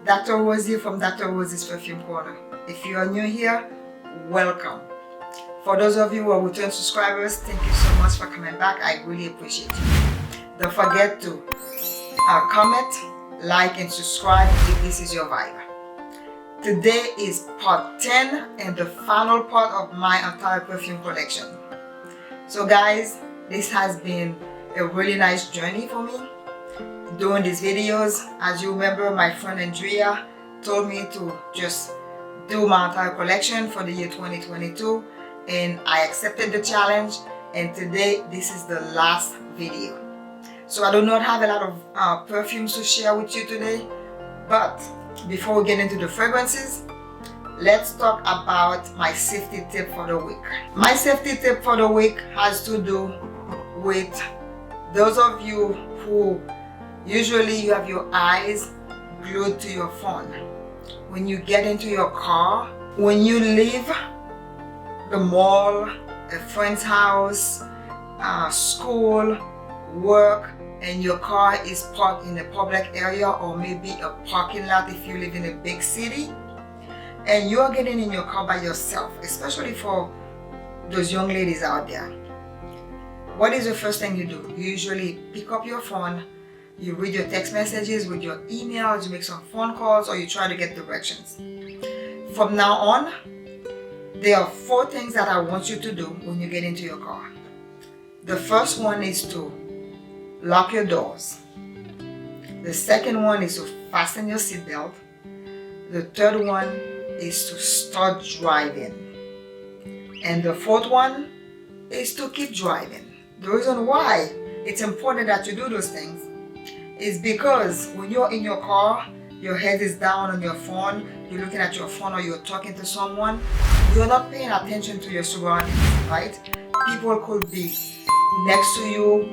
Dr. Rose here from Dr. Rose's Perfume Corner. If you are new here, welcome. For those of you who are return subscribers, thank you so much for coming back. I really appreciate you. Don't forget to comment, like, and subscribe if this is your vibe. Today is part 10 and the final part of my entire perfume collection. So guys, this has been a really nice journey for me doing these videos. As you remember, my friend Andrea told me to just do my entire collection for the year 2022, and I accepted the challenge, and today this is the last video. So I do not have a lot of perfumes to share with you today, but before we get into the fragrances, let's talk about my safety tip for the week. My safety tip for the week has to do with those of you who usually you have your eyes glued to your phone. When you get into your car, when you leave the mall, a friend's house, school, work, and your car is parked in a public area or maybe a parking lot if you live in a big city, and you are getting in your car by yourself, especially for those young ladies out there, what is the first thing you do? You usually pick up your phone, you read your text messages with your emails, you make some phone calls, or you try to get directions. From now on, there are 4 things that I want you to do when you get into your car. The first one is to lock your doors. The second one is to fasten your seatbelt. The third one is to start driving. And the fourth one is to keep driving. The reason why it's important that you do those things is because when you're in your car, your head is down on your phone, you're looking at your phone or you're talking to someone, you're not paying attention to your surroundings, right? People could be next to you,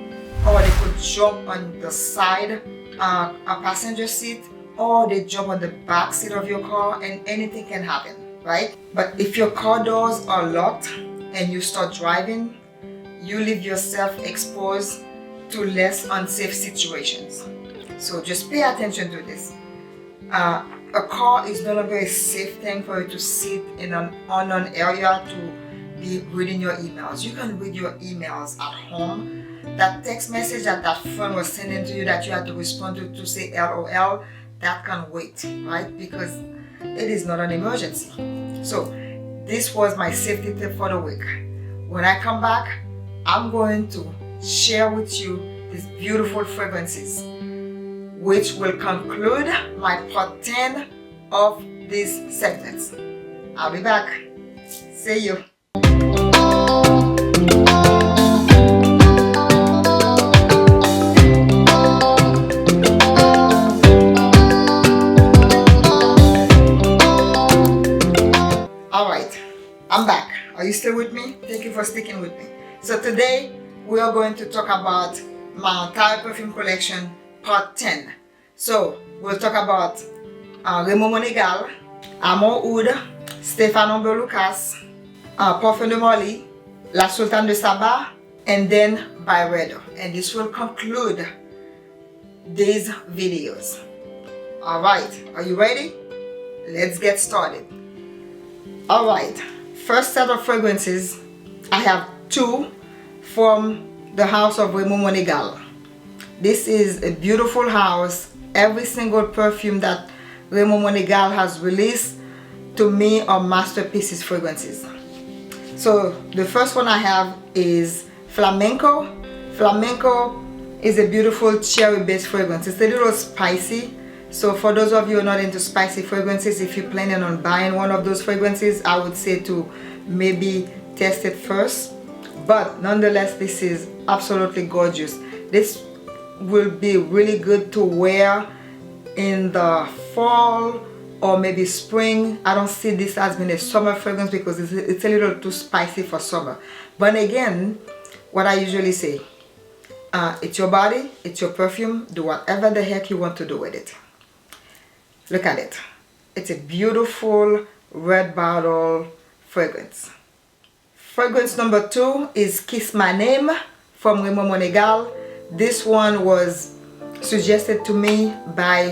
or they could jump on the side, a passenger seat, or they jump on the back seat of your car, and anything can happen, right? But if your car doors are locked and you start driving, you leave yourself exposed to less unsafe situations. So just pay attention to this. A car is no longer a safe thing for you to sit in an unknown area to be reading your emails. You can read your emails at home. That text message that friend was sending to you that you had to respond to say LOL, that can wait, right? Because it is not an emergency. So this was my safety tip for the week. When I come back, I'm going to share with you these beautiful fragrances, which will conclude my part 10 of these segments. I'll be back. See you. Alright, I'm back. Are you still with me? Thank you for sticking with me. So today we are going to talk about my entire perfume collection, part 10. So we'll talk about Monegal, Amouroud, Stéphane Parfums De Marly, La Sultane de Saba, and then Byredo. And this will conclude these videos. Alright, are you ready? Let's get started. Alright, first set of fragrances, I have 2 from the house of Monegal. This is a beautiful house. Every single perfume that Monegal has released to me are masterpieces fragrances. So the first one I have is Flamenco. Flamenco is a beautiful cherry based fragrance. It's a little spicy. So for those of you who are not into spicy fragrances, if you're planning on buying one of those fragrances, I would say to maybe test it first. But nonetheless, this is absolutely gorgeous. This will be really good to wear in the fall or maybe spring. I don't see this as being a summer fragrance because it's a little too spicy for summer. But again, what I usually say, it's your body, it's your perfume, do whatever the heck you want to do with it. Look at it. It's a beautiful red bottle fragrance. Fragrance number 2 is Kiss My Name from Monegal. This one was suggested to me by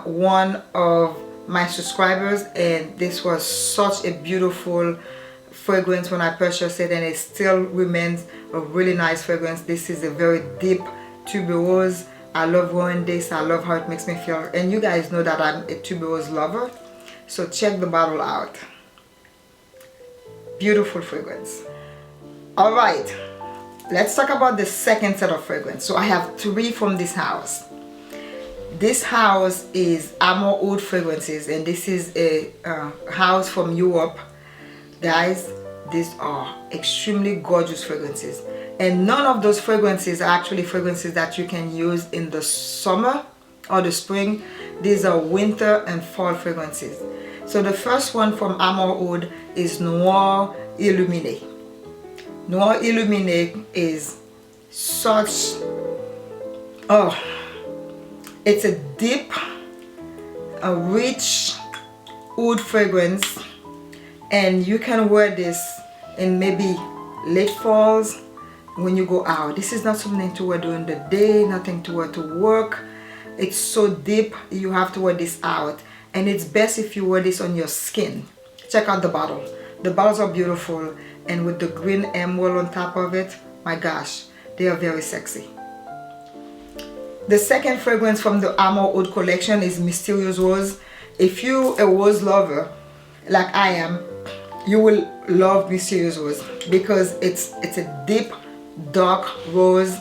one of my subscribers, and this was such a beautiful fragrance when I purchased it, and it still remains a really nice fragrance. This is a very deep tuberose. I love wearing this. I love how it makes me feel, and you guys know that I'm a tuberose lover, so check the bottle out. Beautiful fragrance. All right, let's talk about the second set of fragrance. So I have 3 from this house. This house is Amouroud Fragrances, and this is a house from Europe. Guys, these are extremely gorgeous fragrances, and none of those fragrances are actually fragrances that you can use in the summer or the spring. These are winter and fall fragrances. So the first one from Amouroud is Noir Illuminé. Noir Illuminé is such, it's a deep, a rich oud fragrance, and you can wear this in maybe late falls when you go out. This is not something to wear during the day, nothing to wear to work. It's so deep, you have to wear this out, and it's best if you wear this on your skin. Check out the bottle. The bottles are beautiful, and with the green emerald on top of it, my gosh, they are very sexy. The second fragrance from the Amouroud collection is Mysterious Rose. If you're a rose lover like I am, you will love Mysterious Rose because it's a deep dark rose.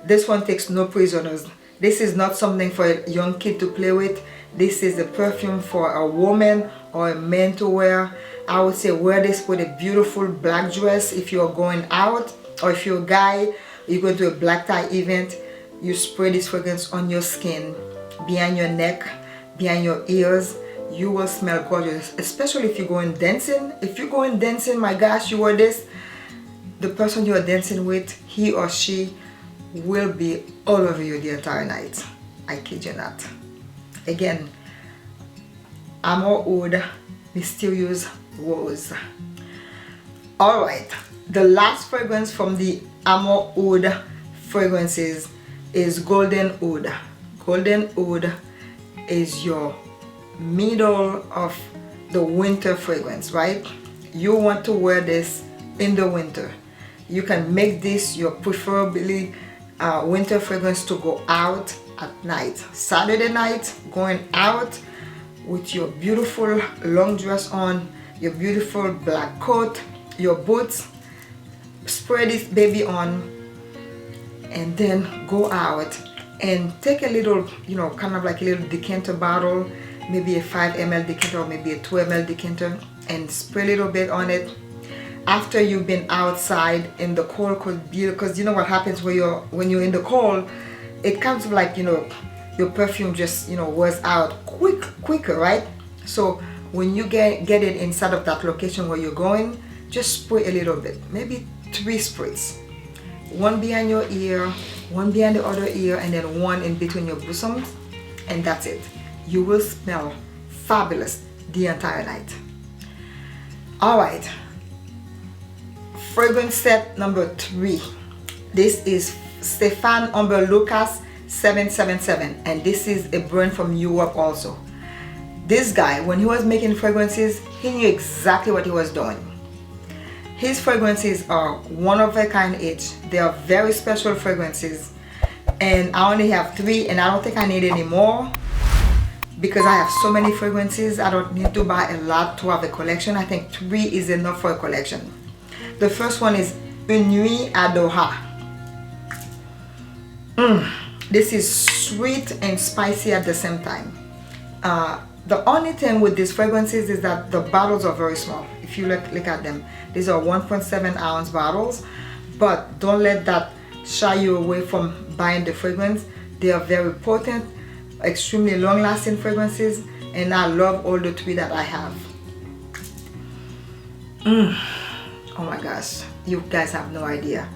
This one takes no prisoners. This is not something for a young kid to play with. This is a perfume for a woman or a man to wear. I would say wear this with a beautiful black dress if you're going out, or if you're a guy, you go to a black tie event, you spray this fragrance on your skin, behind your neck, behind your ears. You will smell gorgeous, especially if you're going dancing. If you're going dancing, my gosh, you wear this, the person you're dancing with, he or she will be all over you the entire night. I kid you not. Again, Amouroud Mysterious Rose. Alright, the last fragrance from the Amouroud fragrances is Golden Oud. Golden Oud is your middle of the winter fragrance, right? You want to wear this in the winter. You can make this your preferably winter fragrance to go out at night. Saturday night, going out with your beautiful long dress on, your beautiful black coat, your boots, spray this baby on, and then go out and take a little, you know, kind of like a little decanter bottle, maybe a 5 ml decanter or maybe a 2 ml decanter, and spray a little bit on it after you've been outside in the cold, because you know what happens when you're in the cold, it comes like, you know, your perfume just, you know, wears out quicker, right? So when you get it inside of that location where you're going, just spray a little bit, maybe 3 sprays, one behind your ear, one behind the other ear, and then one in between your bosoms, and that's it. You will smell fabulous the entire night. All right, fragrance set number 3. This is Stéphane Humbert Lucas 777, and this is a brand from Europe also. This guy, when he was making fragrances, he knew exactly what he was doing. His fragrances are one of a kind each. They are very special fragrances, and I only have 3, and I don't think I need any more because I have so many fragrances. I don't need to buy a lot to have a collection. I think 3 is enough for a collection. The first one is Une Nuit à Doha. This is sweet and spicy at the same time. The only thing with these fragrances is that the bottles are very small. If you look at them, these are 1.7 ounce bottles, but don't let that shy you away from buying the fragrance. They are very potent, extremely long lasting fragrances, and I love all the 3 that I have. Oh my gosh, you guys have no idea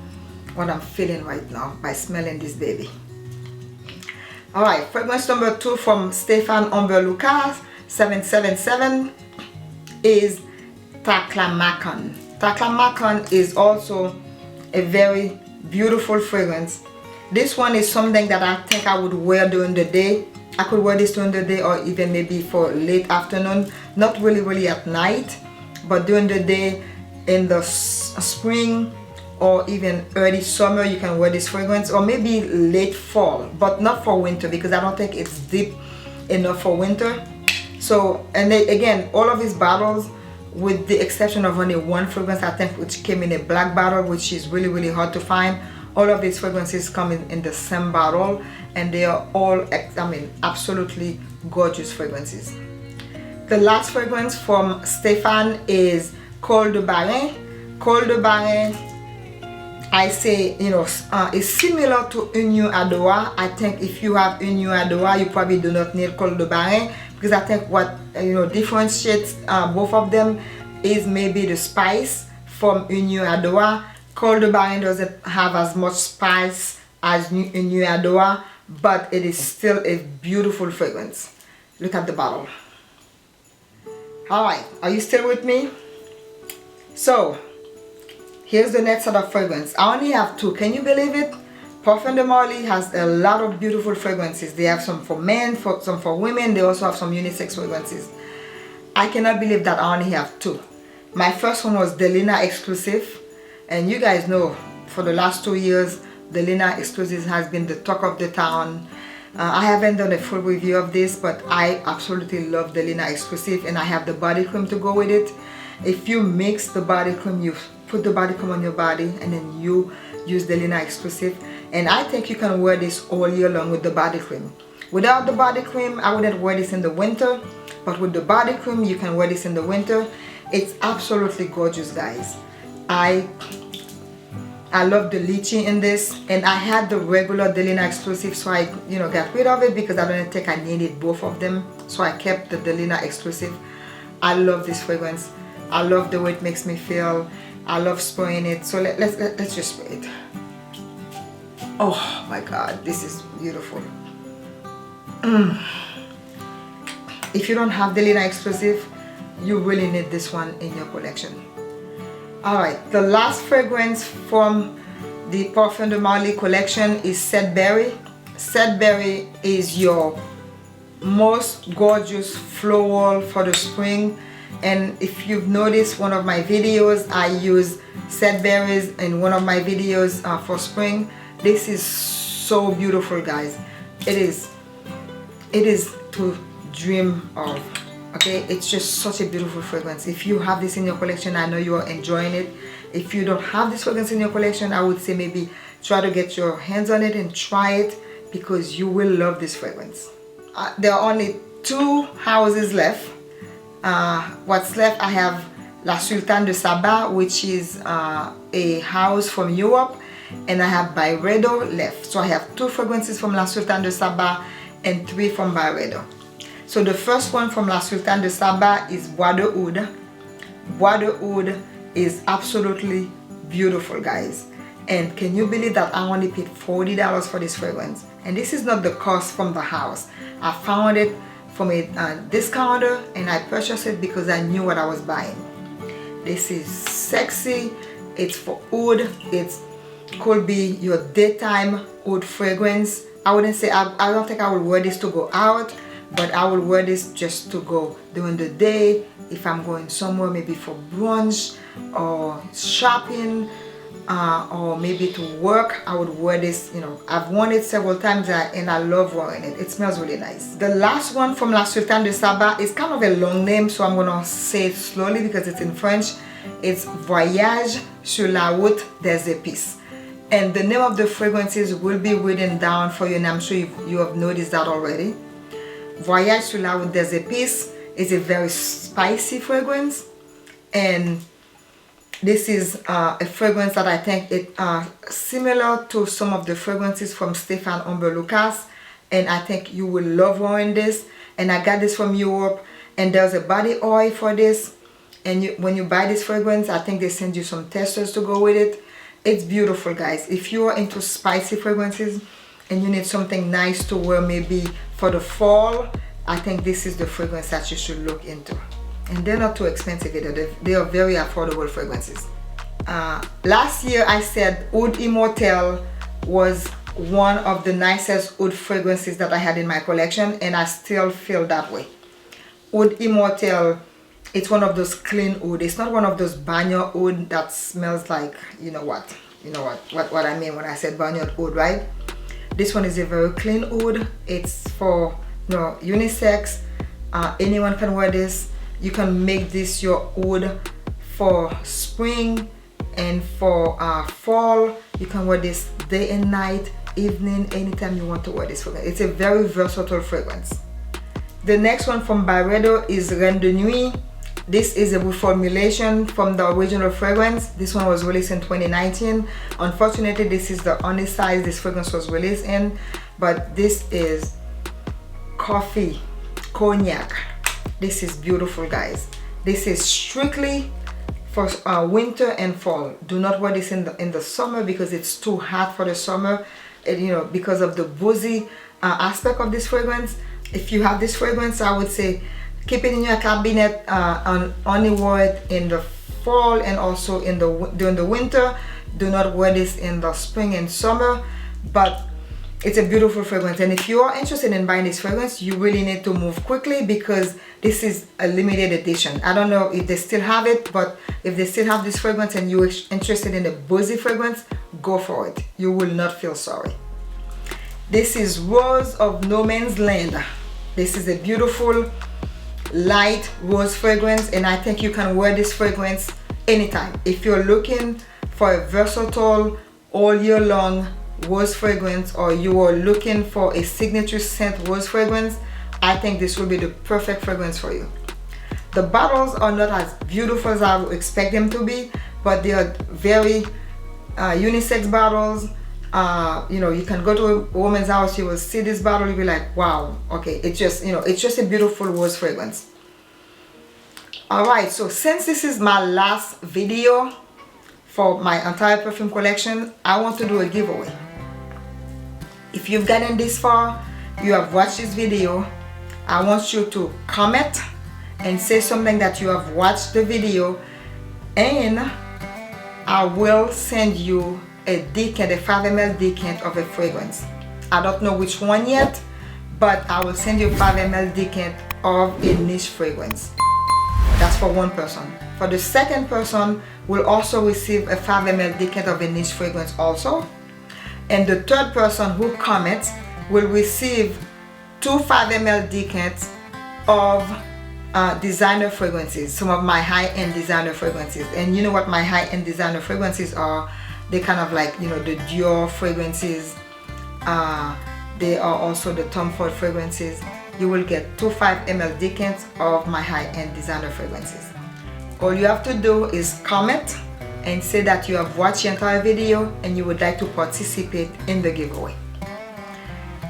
what I'm feeling right now by smelling this baby. Alright, fragrance number 2 from Stéphane Humbert Lucas 777 is Taklamakan. Taklamakan is also a very beautiful fragrance. This one is something that I think I would wear during the day. I could wear this during the day or even maybe for late afternoon. Not really at night, but during the day in the spring or even early summer, you can wear this fragrance, or maybe late fall, but not for winter because I don't think it's deep enough for winter. So, and then, again, all of these bottles, with the exception of only one fragrance, I think, which came in a black bottle, which is really hard to find. All of these fragrances come in the same bottle, and they are all, I mean, absolutely gorgeous fragrances. The last fragrance from Stéphane is Khôl de Bahreïn. Khôl de Bahreïn, I say, you know, is similar to Une Nuit à Doha. I think if you have Une Nuit à Doha, you probably do not need Khôl de Bahreïn, because I think what, you know, differentiates both of them is maybe the spice from Une Nuit à Doha. Khôl de Bahreïn doesn't have as much spice as Une Nuit à Doha, but it is still a beautiful fragrance. Look at the bottle. Alright, are you still with me? So, here's the next set of fragrance. I only have two. Can you believe it? Parfums De Marly has a lot of beautiful fragrances. They have some for men, some for women. They also have some unisex fragrances. I cannot believe that I only have two. My first one was Delina Exclusif. And you guys know, for the last 2 years, Delina Exclusif has been the talk of the town. I haven't done a full review of this, but I absolutely love Delina Exclusif, and I have the body cream to go with it. If you mix the body cream, you put the body cream on your body, and then you use Delina Exclusif, and I think you can wear this all year long with the body cream. Without the body cream, I wouldn't wear this in the winter, but with the body cream, you can wear this in the winter. It's absolutely gorgeous, guys. I love the lychee in this, and I had the regular Delina Exclusif, so I, you know, got rid of it because I didn't think I needed both of them, so I kept the Delina Exclusif. I love this fragrance. I love the way it makes me feel. I love spraying it. So let's just spray it. Oh my God, this is beautiful. If you don't have Delina Exclusif, you really need this one in your collection. Alright, the last fragrance from the Parfums De Marly collection is Sedbury. Sedbury is your most gorgeous floral for the spring, and if you've noticed one of my videos, I use Sedbury's in one of my videos for spring. This is so beautiful, guys. It is to dream of. Okay, it's just such a beautiful fragrance. If you have this in your collection, I know you are enjoying it. If you don't have this fragrance in your collection, I would say maybe try to get your hands on it and try it, because you will love this fragrance. There are only 2 houses left. What's left, I have Sultane de Saba, which is a house from Europe, and I have Byredo left. So I have 2 fragrances from Sultane de Saba and 3 from Byredo. So the first one from Sultane de Saba is Bois de Oud. Bois de Oud is absolutely beautiful, guys. And can you believe that I only paid $40 for this fragrance? And this is not the cost from the house. I found it from a discounter, and I purchased it because I knew what I was buying. This is sexy. It's for oud. It could be your daytime oud fragrance. I wouldn't say, I don't think I would wear this to go out, but I will wear this just to go during the day. If I'm going somewhere, maybe for brunch or shopping, or maybe to work, I would wear this. You know, I've worn it several times and I love wearing it. It smells really nice. The last one from Sultane de Saba is kind of a long name, so I'm gonna say it slowly because it's in French. It's Voyage sur la route des Épices. And the name of the fragrances will be written down for you, and I'm sure you have noticed that already. Voyage sur la route des Épices is a very spicy fragrance, and this is a fragrance that I think it similar to some of the fragrances from Stéphane Humbert, and I think you will love wearing this. And I got this from Europe, and there's a body oil for this, and when you buy this fragrance, I think they send you some testers to go with it. It's beautiful, guys. If you are into spicy fragrances and you need something nice to wear maybe for the fall, I think this is the fragrance that you should look into. And they're not too expensive either. They are very affordable fragrances. Last year I said Oud Immortel was one of the nicest oud fragrances that I had in my collection, and I still feel that way. Oud Immortel, it's one of those clean oud. It's not one of those banyo oud that smells like, you know what I mean when I said banyo oud, right? This one is a very clean oud. It's for, you know, unisex. Anyone can wear this. You can make this your oud for spring and for fall. You can wear this day and night, evening, anytime you want to wear this fragrance. It's a very versatile fragrance. The next one from Byredo is Reine de Nuit. This is a reformulation from the original fragrance. This one was released in 2019. Unfortunately, this is the only size this fragrance was released in, but this is coffee, cognac. This is beautiful, guys. This is strictly for winter and fall. Do not wear this in the summer because it's too hot for the summer, and, you know, because of the boozy aspect of this fragrance. If you have this fragrance, I would say keep it in your cabinet, only wear it in the fall and also during the winter. Do not wear this in the spring and summer, but it's a beautiful fragrance. And if you are interested in buying this fragrance, you really need to move quickly because this is a limited edition. I don't know if they still have it, but if they still have this fragrance and you're interested in a boozy fragrance, go for it. You will not feel sorry. This is Rose of No Man's Land. This is a beautiful light rose fragrance, and I think you can wear this fragrance anytime. If you're looking for a versatile all year long rose fragrance, or you are looking for a signature scent rose fragrance, I think this will be the perfect fragrance for you. The bottles are not as beautiful as I would expect them to be, but they are very unisex bottles. You know, you can go to a woman's house, you will see this bottle, you'll be like, wow, okay, it's just, you know, it's just a beautiful rose fragrance. Alright, so since this is my last video for my entire perfume collection, I want to do a giveaway. If you've gotten this far, you have watched this video, I want you to comment and say something that you have watched the video, and I will send you a decant, a 5 ml decant of a fragrance. I don't know which one yet, but I will send you a 5 ml decant of a niche fragrance. That's for one person. For the second person, will also receive a 5 ml decant of a niche fragrance also. And the third person who comments will receive 2 5 ml decants of designer fragrances, some of my high-end designer fragrances. And you know what my high-end designer fragrances are? They kind of like, you know, the Dior fragrances. They are also the Tom Ford fragrances. You will get 2 5 ml decants of my high-end designer fragrances. All you have to do is comment and say that you have watched the entire video and you would like to participate in the giveaway.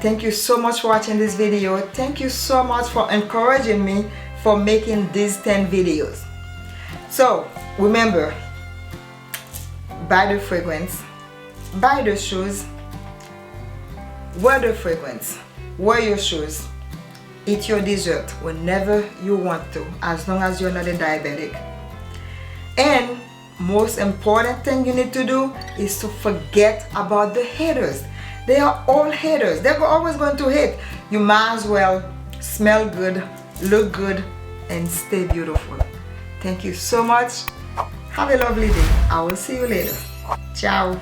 Thank you so much for watching this video. Thank you so much for encouraging me for making these 10 videos. So remember, buy the fragrance, buy the shoes, wear the fragrance, wear your shoes, eat your dessert whenever you want to, as long as you're not a diabetic. And most important thing you need to do is to forget about the haters. They are all haters. They're always going to hate. You might as well smell good, look good, and stay beautiful. Thank you so much. Have a lovely day. I will see you later. Ciao.